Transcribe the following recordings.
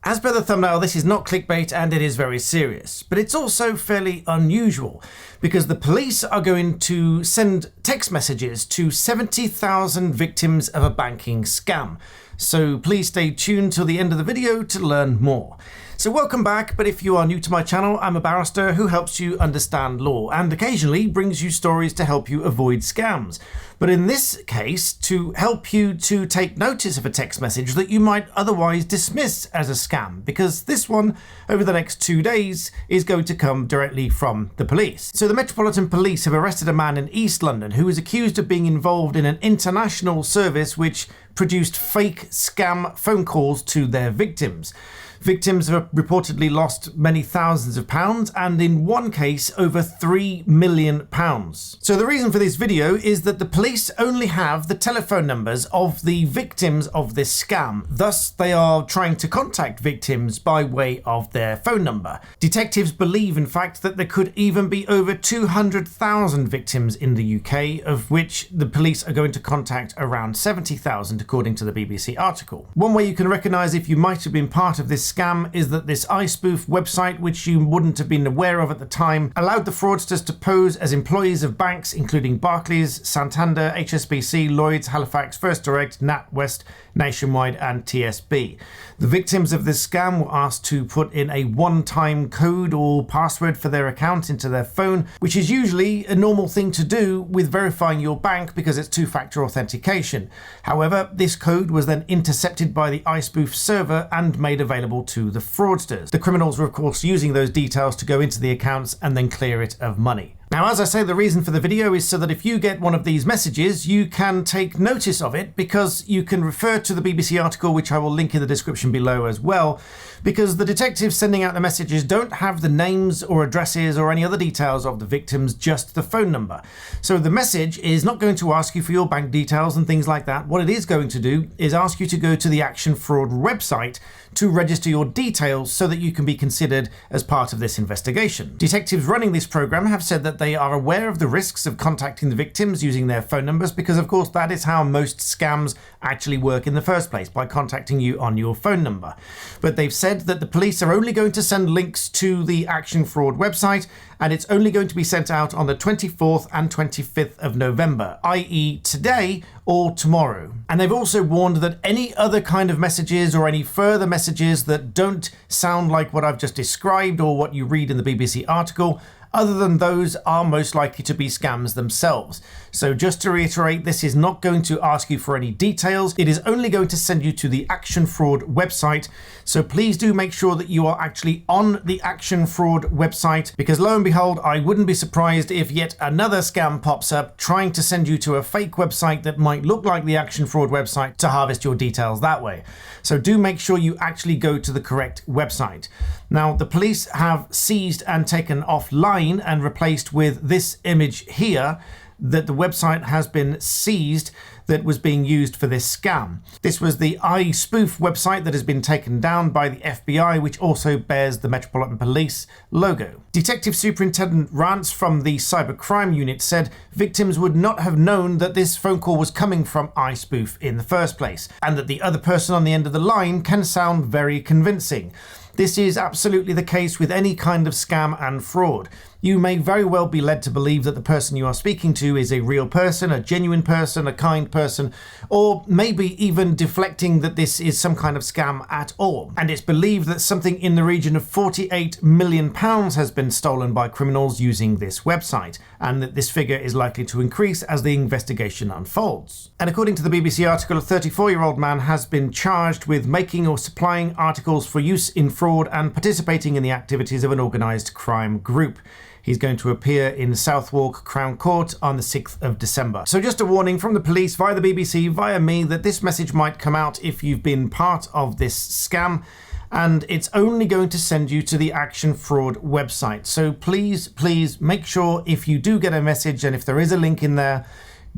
As per the thumbnail, this is not clickbait and it is very serious, but it's also fairly unusual because the police are going to send text messages to 70,000 victims of a banking scam. So please stay tuned till the end of the video to learn more. So welcome back, but if you are new to my channel, I'm a barrister who helps you understand law and occasionally brings you stories to help you avoid scams. But in this case, to help you to take notice of a text message that you might otherwise dismiss as a scam, because this one, over the next 2 days, is going to come directly from the police. So the Metropolitan Police have arrested a man in East London who is accused of being involved in an international service which produced fake scam phone calls to their victims. Victims have reportedly lost many thousands of pounds and in one case over £3 million. So the reason for this video is that the police only have the telephone numbers of the victims of this scam. Thus they are trying to contact victims by way of their phone number. Detectives believe in fact that there could even be over 200,000 victims in the UK, of which the police are going to contact around 70,000 according to the BBC article. One way you can recognise if you might have been part of this scam is that this iSpoof website, which you wouldn't have been aware of at the time, allowed the fraudsters to pose as employees of banks including Barclays, Santander, HSBC, Lloyds, Halifax, First Direct, NatWest, Nationwide and TSB. The victims of this scam were asked to put in a one-time code or password for their account into their phone, which is usually a normal thing to do with verifying your bank because it's two-factor authentication. However, this code was then intercepted by the iSpoof server and made available to the fraudsters. The criminals were of course using those details to go into the accounts and then clear it of money. Now, as I say, the reason for the video is so that if you get one of these messages, you can take notice of it because you can refer to the BBC article, which I will link in the description below as well, because the detectives sending out the messages don't have the names or addresses or any other details of the victims, just the phone number. So the message is not going to ask you for your bank details and things like that. What it is going to do is ask you to go to the Action Fraud website to register your details so that you can be considered as part of this investigation. Detectives running this program have said that they are aware of the risks of contacting the victims using their phone numbers because of course that is how most scams actually work in the first place, by contacting you on your phone number. But they've said that the police are only going to send links to the Action Fraud website and it's only going to be sent out on the 24th and 25th of November, i.e. today or tomorrow. And they've also warned that any other kind of messages or any further messages that don't sound like what I've just described or what you read in the BBC article, other than those, are most likely to be scams themselves. So just to reiterate, this is not going to ask you for any details. It is only going to send you to the Action Fraud website. So please do make sure that you are actually on the Action Fraud website, because lo and behold, I wouldn't be surprised if yet another scam pops up trying to send you to a fake website that might look like the Action Fraud website to harvest your details that way. So do make sure you actually go to the correct website. Now, the police have seized and taken offline and replaced with this image here that the website has been seized that was being used for this scam. This was the iSpoof website that has been taken down by the FBI, which also bears the Metropolitan Police logo. Detective Superintendent Rance from the Cybercrime Unit said victims would not have known that this phone call was coming from iSpoof in the first place, and that the other person on the end of the line can sound very convincing. This is absolutely the case with any kind of scam and fraud. You may very well be led to believe that the person you are speaking to is a real person, a genuine person, a kind person, or maybe even deflecting that this is some kind of scam at all. And it's believed that something in the region of £48 million has been stolen by criminals using this website, and that this figure is likely to increase as the investigation unfolds. And according to the BBC article, a 34-year-old man has been charged with making or supplying articles for use in fraud and participating in the activities of an organised crime group. He's going to appear in Southwark Crown Court on the 6th of December. So just a warning from the police via the BBC, via me, that this message might come out if you've been part of this scam, and it's only going to send you to the Action Fraud website. So please make sure if you do get a message and if there is a link in there,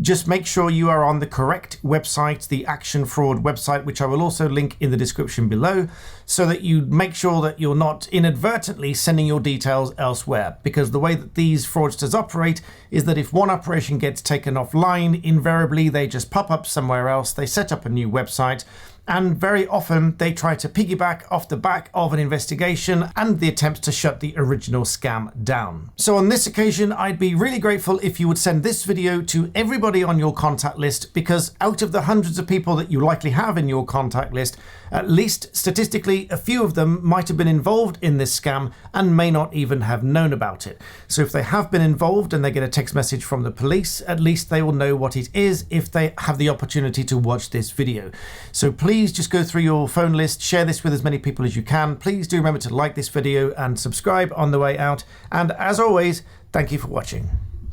just make sure you are on the correct website, the Action Fraud website, which I will also link in the description below, so that you make sure that you're not inadvertently sending your details elsewhere. Because the way that these fraudsters operate is that if one operation gets taken offline, invariably they just pop up somewhere else, they set up a new website, and very often they try to piggyback off the back of an investigation and the attempt to shut the original scam down. So on this occasion, I'd be really grateful if you would send this video to everybody on your contact list, because out of the hundreds of people that you likely have in your contact list, at least statistically, a few of them might have been involved in this scam and may not even have known about it. So if they have been involved and they get a text message from the police, at least they will know what it is if they have the opportunity to watch this video. So please just go through your phone list, share this with as many people as you can. Please do remember to like this video and subscribe on the way out. And as always, thank you for watching.